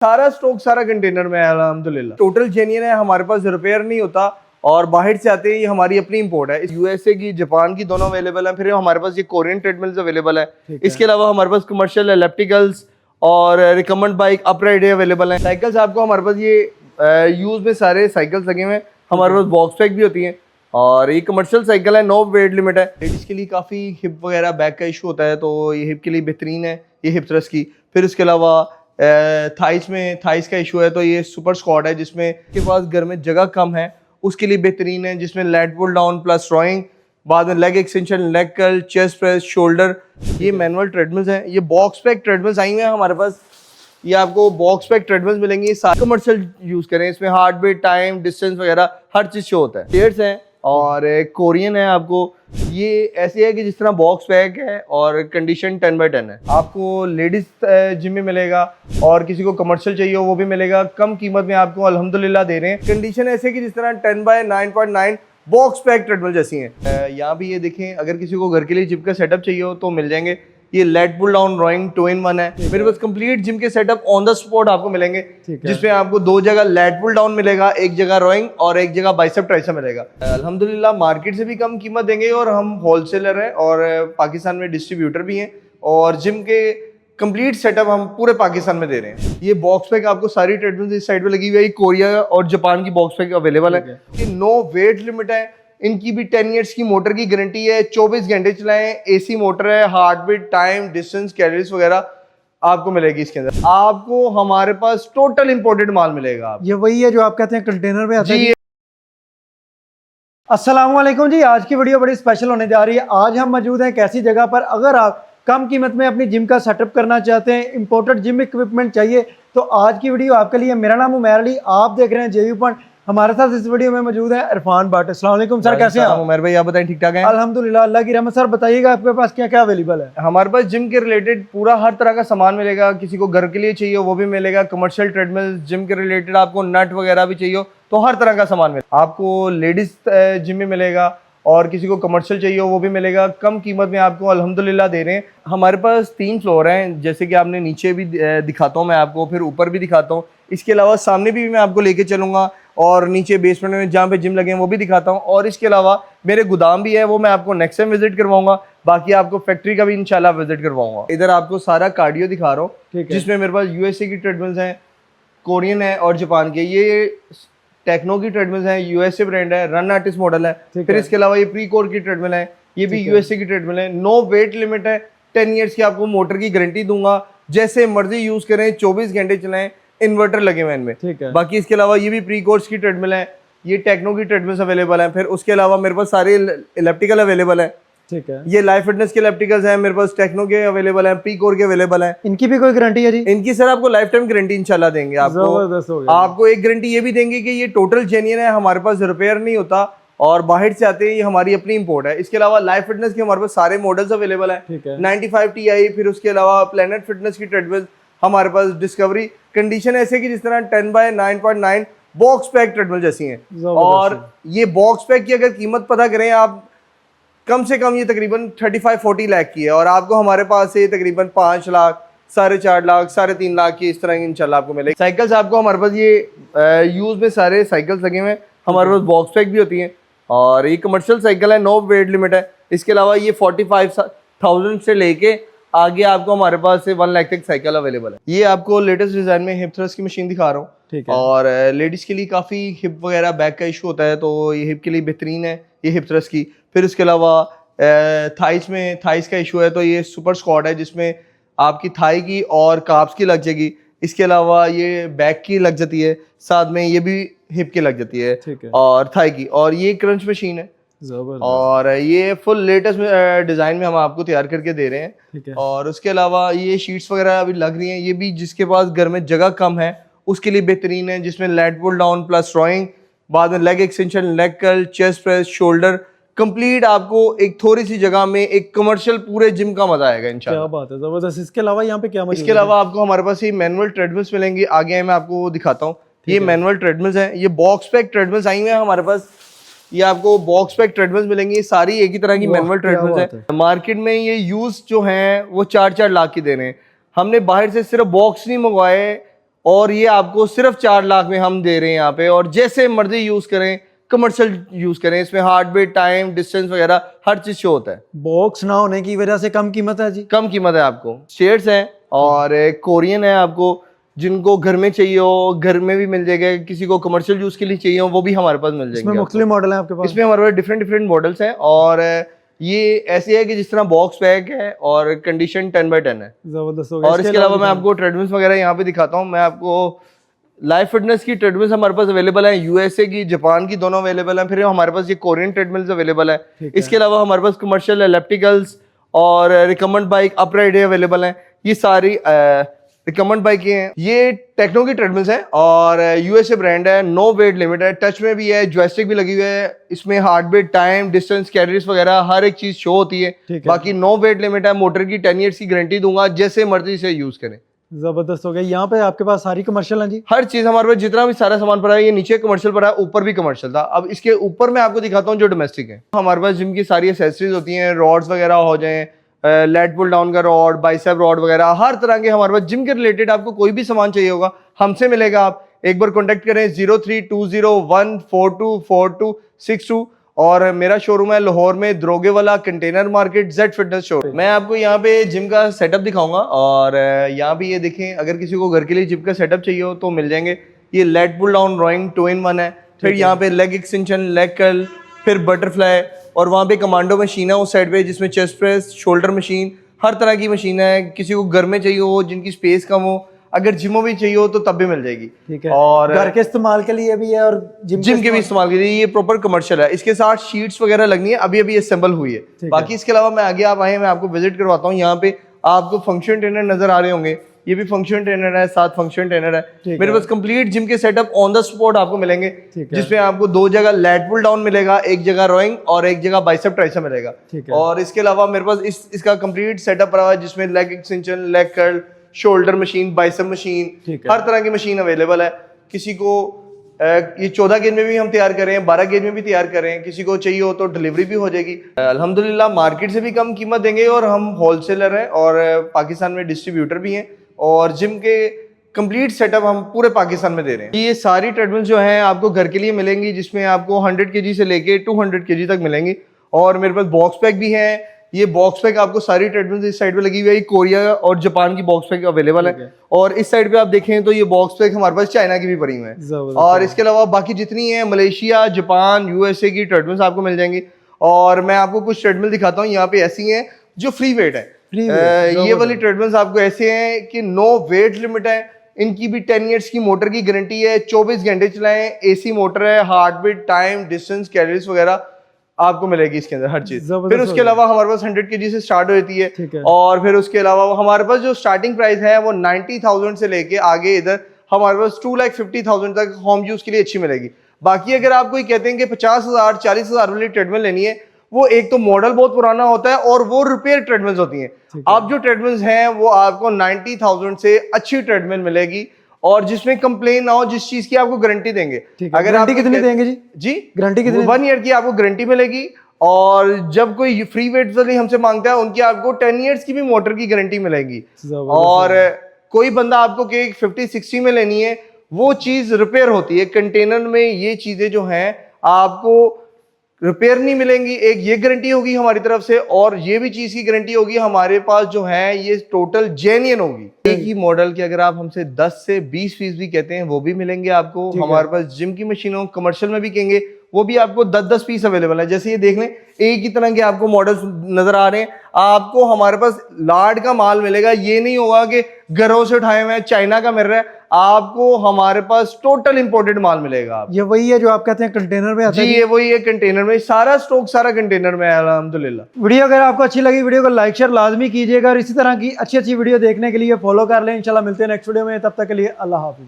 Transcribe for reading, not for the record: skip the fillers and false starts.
सारा स्टॉक सारा कंटेनर में है अल्हम्दुलिल्लाह। टोटल जेन्युइन है, हमारे पास रिपेयर नहीं होता और बाहर से आते हैं, ये हमारी अपनी इंपोर्ट है। यूएसए की, जापान की दोनों अवेलेबल है। फिर हमारे पास ये कोरियन ट्रेडमिल्स अवेलेबल है। इसके अलावा हमारे पास कमर्शियल इलेक्ट्रिकल्स और रिकमेंड बाइक अपराइड अवेलेबल है। साइकिल्स आपको हमारे पास ये यूज में सारे साइकिल्स लगे हुए हैं। हमारे पास बॉक्स पैक भी होती हैं और ये कमर्शियल साइकिल है, नो वेट लिमिट है। लेडीज के लिए काफ़ी हिप वगैरह बैक का इशू होता है, तो ये हिप के लिए बेहतरीन है, ये हिप थ्रस्ट की। फिर उसके अलावा थाइस का इशू है, तो ये सुपर स्क्वाड है, जिसमें के पास घर में जगह कम है उसके लिए बेहतरीन है, जिसमें lat pull down plus rowing, बाद में leg extension, leg curl, chest press, shoulder. ये मैनुअल ट्रेडमिल्स हैं। ये बॉक्स पैक ट्रेडमिल्स आई हुए हैं हमारे पास। ये आपको बॉक्स पैक ट्रेडमिल्स मिलेंगी, सारे कमर्शियल यूज करें। इसमें हार्ट बीट, टाइम, डिस्टेंस वगैरह हर चीज शो होता है। स्टेयर्स हैं और कोरियन है। आपको ये ऐसे है कि जिस तरह बॉक्स पैक है और कंडीशन 10x10 है। आपको लेडीज जिम में मिलेगा और किसी को कमर्शियल चाहिए हो वो भी मिलेगा। कम कीमत में आपको अल्हम्दुलिल्लाह दे रहे हैं। कंडीशन ऐसे कि जिस तरह 10x9.9 बॉक्स पैक ट्रेडमिल जैसी हैं। यहाँ भी ये देखें, अगर किसी को घर के लिए जिम का सेटअप चाहिए हो तो मिल जाएंगे। ये late pull down rowing 2-in-1 है। मेरे पास कंप्लीट जिम के सेटअप ऑन द स्पॉट आपको मिलेंगे, जिसमें आपको 2 जगह लेट पुल डाउन मिलेगा, 1 जगह रोइंग और 1 जगह बाइसेप ट्राइसेप मिलेगा। अल्हम्दुलिल्लाह मार्केट से भी कम कीमत देंगे और हम होलसेलर हैं और पाकिस्तान में डिस्ट्रीब्यूटर भी हैं और जिम के कंप्लीट सेटअप हम पूरे पाकिस्तान में दे रहे हैं। ये बॉक्स पैक आपको सारी ट्रेडमिल्स इस साइड पे लगी हुई है। कोरिया और जापान की बॉक्स पैक अवेलेबल है। ये नो वेट लिमिट है। इनकी भी 10 इयर्स की मोटर की गारंटी है। 24 घंटे चलाएं, एसी मोटर है। Heart beat, time, distance, calories वगैरह आपको मिलेगी इसके अंदर। आपको हमारे पास टोटल इंपोर्टेड माल मिलेगा। ये वही है जो आप कहते हैं कंटेनर में आता है। अस्सलाम वालेकुम जी, आज की वीडियो बड़ी स्पेशल होने जा रही है। आज हम मौजूद हैं एक ऐसी जगह पर, अगर आप कम कीमत में अपनी जिम का सेटअप करना चाहते हैं, इंपोर्टेड जिम इक्विपमेंट चाहिए, तो आज की वीडियो आपके लिए। मेरा नाम उमैर अली, आप देख रहे हैं जेवी पॉइंट। हमारे साथ इस वीडियो में मौजूद है इरफान भट्ट। अस्सलाम वालेकुम सर, कैसे हैं आप? उमर भाई आप बताएं, ठीक ठाक हैं? अल्हम्दुलिल्लाह, अल्लाह की रहमत। सर बताइएगा आपके पास क्या क्या अवेलेबल है? हमारे पास जिम के रिलेटेड पूरा हर तरह का सामान मिलेगा। किसी को घर के लिए चाहिए वो भी मिलेगा। कमर्शियल ट्रेडमिल, जिम के रिलेटेड आपको नट वगैरह भी चाहिए तो हर तरह का सामान मिलेगा। आपको लेडीज जिम में मिलेगा और किसी को कमर्शियल चाहिए वो भी मिलेगा। कम कीमत में आपको अल्हम्दुलिल्लाह दे रहे हैं। हमारे पास 3 फ्लोर हैं, जैसे कि आपने नीचे भी दिखाता हूँ मैं आपको, फिर ऊपर भी दिखाता हूँ। इसके अलावा सामने भी मैं आपको लेके चलूँगा और नीचे बेसमेंट में जहाँ पे जिम लगे हैं वो भी दिखाता हूँ। और इसके अलावा मेरे गोदाम भी है, वो मैं आपको नेक्स्ट टाइम विजिट करवाऊंगा। बाकी आपको फैक्ट्री का भी इंशाल्लाह विजिट करवाऊंगा। इधर आपको सारा कार्डियो दिखा रहा हूँ, जिसमें मेरे पास यूएसए की ट्रेडमिल्स हैं, कोरियन है और जापान के। ये टेक्नो की ट्रेडमिल्स हैं, यूएसए ब्रांड है, रन आर्टिस्ट मॉडल है। फिर इसके अलावा ये प्री कोर की ट्रेडमिल है, ये भी यूएसए की ट्रेडमिल है। नो वेट लिमिट है। 10 इयर्स की आपको मोटर की गारंटी दूंगा, जैसे मर्जी यूज करें, 24 घंटे चलाएं। इन्वर्टर लगे हुए इनमें, ठीक है। बाकी इसके अलावा ये भी प्री कोर्स की ट्रेडमिल है, ये टेक्नो की ट्रेडमिल्स अवेलेबल है। फिर उसके अलावा मेरे पास सारे इलेक्ट्रिकल अवेलेबल है, ठीक है। ये लाइफ फिटनेस के इलेक्ट्रिकल्स हैं मेरे पास, टेक्नो के अवेलेबल हैं, प्री कोर के अवेलेबल हैं। इनकी भी कोई गारंटी है जी? इनकी सर आपको लाइफ टाइम गारंटी इंशाल्लाह देंगे। आपको एक गारंटी ये भी देंगे कि ये टोटल जेन्युइन है, हमारे पास रिपेयर नहीं होता और बाहर से आते हैं, ये हमारी अपनी इंपोर्ट है। इसके अलावा लाइफ फिटनेस के हमारे पास सारे मॉडल्स अवेलेबल हैं, 95 Ti। फिर उसके अलावा प्लेनेट फिटनेस की ट्रेडमिल हमारे पास, डिस्कवरी। कंडीशन ऐसे कि जिस तरह 10x9.9 बॉक्स पैक ट्रेडमिल जैसी हैं। और ये बॉक्स पैक की अगर कीमत पता करें आप, कम से कम ये तकरीबन 35-40 लाख की है और आपको हमारे पास से तकरीबन 5 लाख, 4.5 लाख, 3.5 लाख की इस तरह की इंशाल्लाह आपको मिलेगी। साइकिल्स आपको हमारे पास ये यूज में सारे साइकिल्स लगे हुए हैं। हमारे पास बॉक्स पैक भी होती हैं और ये कमर्शियल साइकिल है, नो वेट लिमिट है। इसके अलावा ये 45,000 से लेके आगे आपको हमारे पास से 1 लाख तक साइकिल अवेलेबल है। ये आपको लेटेस्ट डिजाइन में हिप थ्रस्ट की मशीन दिखा रहा हूँ, ठीक है। और लेडीज के लिए काफी हिप वगैरह बैक का इशू होता है, तो ये हिप के लिए बेहतरीन है, ये हिप थ्रस्ट की। फिर उसके अलावा थाइस का इशू है, तो ये सुपर स्क्वाड है, जिसमें आपकी थाई की और काप्स की लग जाएगी। इसके अलावा ये बैक की लग जाती है, साथ में ये भी हिप की लग जाती है, ठीक है, और थाई की। और ये क्रंच मशीन है और ये फुल लेटेस्ट डिजाइन में हम आपको तैयार करके दे रहे हैं, ठीक है। और उसके अलावा ये शीट्स वगैरह अभी लग रही हैं, ये भी जिसके पास घर में जगह कम है उसके लिए बेहतरीन है, जिसमें lat pull down plus rowing, बाद में leg extension, leg curl, chest press, shoulder, complete आपको एक थोड़ी सी जगह में एक कमर्शियल पूरे जिम का मजा आएगा इंशाल्लाह। क्या बात है, जबरदस्त। इसके अलावा यहाँ पे क्या मौजूद है? इसके अलावा आपको हमारे पास ये मैनुअल ट्रेडमिल्स मिलेंगी। आगे मैं आपको दिखाता हूँ, ये मैनुअल ट्रेडमिल्स हैं। ये बॉक्स पैक ट्रेडमिल्स आई हुए हैं हमारे पास। ये आपको बॉक्स पैक ट्रेडमिल्स मिलेंगी, सारी एक ही तरह की मैनुअल ट्रेडमिल्स हैं। मार्केट में ये यूज जो हैं वो 4-4 लाख की दे रहे हैं। हमने बाहर से सिर्फ बॉक्स नहीं मंगवाए और ये आपको सिर्फ 4 लाख में हम दे रहे हैं यहाँ पे, और जैसे मर्जी यूज करें, कमर्शियल यूज करें, इसमें हार्ट बीट, टाइम, डिस्टेंस वगैरह हर चीज शो होता है। बॉक्स ना होने की वजह से कम कीमत है जी? कम कीमत है आपको। शेड्स हैं और कोरियन है, आपको जिनको घर में चाहिए हो घर में भी मिल जाएगा, किसी को कमर्शियल यूज के लिए चाहिए हो वो भी हमारे पास मिल जाएंगे। इसमें मुख्तलिफ मॉडल हैं आपके पास? इसमें हमारे पास डिफरेंट मॉडल्स हैं, और ये ऐसे है कि जिस तरह बॉक्स पैक है और कंडीशन 10x10 है। जबरदस्त हो गया। और इसके अलावा मैं आपको ट्रेडमिल्स वगैरह यहाँ पे दिखाता हूँ। मैं आपको लाइव फिटनेस की ट्रेडमिल्स हमारे पास अवेलेबल है, यूएसए की, जापान की, दोनों अवेलेबल हैं। फिर हमारे पास ये कोरियन ट्रेडमिल्स अवेलेबल है। इसके अलावा हमारे पास कमर्शियल एलिप्टिकल्स और रिकमेंड बाइक अपराइड अवेलेबल हैं। ये सारी रिकमेंड बाइक हैं। ये टेक्नो की ट्रेडमिल्स हैं और यूएसए ब्रांड है, नो वेट लिमिट है, टच में भी है, जॉयस्टिक भी लगी हुई है। इसमें heart beat, time, distance, calories वगैरह हर एक चीज शो होती है। बाकी नो वेट लिमिट है। मोटर की 10 ईयर्स की गारंटी दूंगा, जैसे मर्जी से यूज करें। जबरदस्त हो गया। यहाँ पे आपके पास सारी कमर्शियल है जी? हर चीज हमारे पास, जितना भी सारा सामान पड़ा है, ये नीचे कमर्शियल पड़ा है, ऊपर भी कमर्शियल था। अब इसके ऊपर मैं आपको दिखाता हूँ जो डोमेस्टिक है। हमारे पास जिम की सारी एसेसरीज होती हैं, रॉड्स वगैरह हो जाए, लेट पुल डाउन का रॉड, बाइसेप रॉड वगैरह, हर तरह के हमारे पास जिम के रिलेटेड आपको कोई भी सामान चाहिए होगा हमसे मिलेगा। आप एक बार कॉन्टेक्ट करें 0320142262, और मेरा शोरूम है लाहौर में, द्रोगे वाला container market, Z fitness showroom. मैं आपको यहाँ पे जिम का सेटअप दिखाऊंगा, और यहाँ पे ये देखें, अगर किसी को घर के लिए जिम का सेटअप चाहिए हो तो मिल जाएंगे। ये late pull down rowing 2-in-1 है। फिर यहाँ पे लेग एक्सटेंशन, लेग कर्ल, फिर बटरफ्लाई, और वहाँ पे कमांडो मशीन है उस साइड पे, जिसमें चेस्ट प्रेस, शोल्डर मशीन, हर तरह की मशीन है। किसी को घर में चाहिए हो, जिनकी स्पेस कम हो, अगर जिम में भी चाहिए हो तो तब भी मिल जाएगी। ठीक है। और घर के इस्तेमाल के लिए भी है और जिम के भी इस्तेमाल के लिए। ये प्रॉपर कमर्शियल है। इसके साथ शीट्स वगैरह लगनी है, अभी असेंबल हुई है। बाकी इसके अलावा मैं आगे आप आए, मैं आपको विजिट करवाता हूँ। यहाँ पे आपको फंक्शन ट्रेनर नजर आ रहे होंगे, ये भी फंक्शन ट्रेनर है, 7 फंक्शन ट्रेनर है। मेरे पास कंप्लीट जिम के सेटअप ऑन द स्पॉट आपको मिलेंगे, जिसमें आपको 2 जगह लेट पुल डाउन मिलेगा, 1 जगह रोइंग और 1 जगह बाइसेप ट्राइसेप मिलेगा। और इसके अलावा मेरे पास इसका कंप्लीट सेटअप रहा है, जिसमें leg extension, leg curl, shoulder machine, bicep machine, हर तरह की मशीन अवेलेबल है। किसी को ये 14 गेज में भी हम तैयार करें, 12 गेज में भी तैयार करें, किसी को चाहिए हो तो डिलीवरी भी हो जाएगी। अल्हम्दुलिल्लाह मार्केट से भी कम कीमत देंगे, और हम होलसेलर हैं और पाकिस्तान में डिस्ट्रीब्यूटर भी हैं, और जिम के कंप्लीट सेटअप हम पूरे पाकिस्तान में दे रहे हैं। ये सारी ट्रेडमिल्स जो हैं आपको घर के लिए मिलेंगी, जिसमें आपको 100 kg से लेके 200 kg तक मिलेंगी। और मेरे पास बॉक्स पैक भी है। ये बॉक्स पैक आपको सारी ट्रेडमिल्स इस साइड पे लगी हुई है। कोरिया और जापान की बॉक्स पैक अवेलेबल है। और इस साइड पे आप देखें तो ये बॉक्स पैक हमारे पास चाइना की भी पड़ी हुई है। और इसके अलावा बाकी जितनी है मलेशिया, जापान, यूएसए की ट्रेडमिल्स आपको मिल जाएंगी। और मैं आपको कुछ ट्रेडमिल दिखाता हूँ। यहाँ पे ऐसी हैं जो फ्री वेट है। ये वाली ट्रेडमिल्स आपको ऐसे हैं कि नो वेट लिमिट है। इनकी भी 10 ईयर्स की मोटर की गारंटी है, 24 घंटे चलाएं, एसी मोटर है, heart beat, time, distance, calories वगैरह आपको मिलेगी इसके अंदर हर चीज। फिर उसके अलावा हमारे पास 100 kg से स्टार्ट होती है। और फिर उसके अलावा हमारे पास जो स्टार्टिंग प्राइस है वो 90,000 से लेके आगे इधर हमारे पास 2,50,000 तक होम यूज के लिए अच्छी मिलेगी। बाकी अगर आप कोई कहते हैं कि 50,000 40,000 वाली ट्रेडमिल लेनी है, वो एक तो मॉडल बहुत पुराना होता है और वो रिपेयर ट्रेडमिल्स होती हैं। अब जो ट्रेडमिल्स हैं वो आपको 90,000 से अच्छी ट्रेडमिल मिलेगी, और जिसमें कंप्लेन ना हो, जिस चीज की आपको गारंटी देंगे। अगर गारंटी कितनी देंगे जी? जी गारंटी कितनी? 1 ईयर की आपको गारंटी मिलेगी। और जब कोई फ्री वेट वाली हमसे मांगता है, उनकी आपको 10 ईयर्स की भी मोटर की गारंटी मिलेगी। और कोई बंदा आपको कि 50-60 में लेनी है, वो चीज रिपेयर होती है। कंटेनर में ये चीजें जो हैं आपको रिपेयर नहीं मिलेंगी। एक ये गारंटी होगी हमारी तरफ से, और ये भी चीज की गारंटी होगी हमारे पास जो है ये टोटल जेन्युइन होगी। एक ही मॉडल के अगर आप हमसे 10 से 20 पीस भी कहते हैं वो भी मिलेंगे आपको। हमारे पास जिम की मशीनों कमर्शियल में भी कहेंगे वो भी आपको 10-10 पीस अवेलेबल है। जैसे ये देख लें, एक ही तरह के आपको मॉडल्स नजर आ रहे हैं। आपको हमारे पास लाड का माल मिलेगा। ये नहीं होगा कि घरों से उठाए हुए चाइना का मिल रहा है, आपको हमारे पास टोटल इंपोर्टेड माल मिलेगा। ये वही है जो आप कहते हैं कंटेनर में आता है? जी ये वही है, कंटेनर में सारा स्टॉक, सारा कंटेनर में है अल्हम्दुलिल्लाह। वीडियो अगर आपको अच्छी लगी, वीडियो को लाइक शेयर लाजमी कीजिएगा, और इसी तरह की अच्छी अच्छी वीडियो देखने के लिए फॉलो कर लें। इंशाल्लाह मिलते हैं नेक्स्ट वीडियो में, तब तक के लिए अल्लाह हाफिज।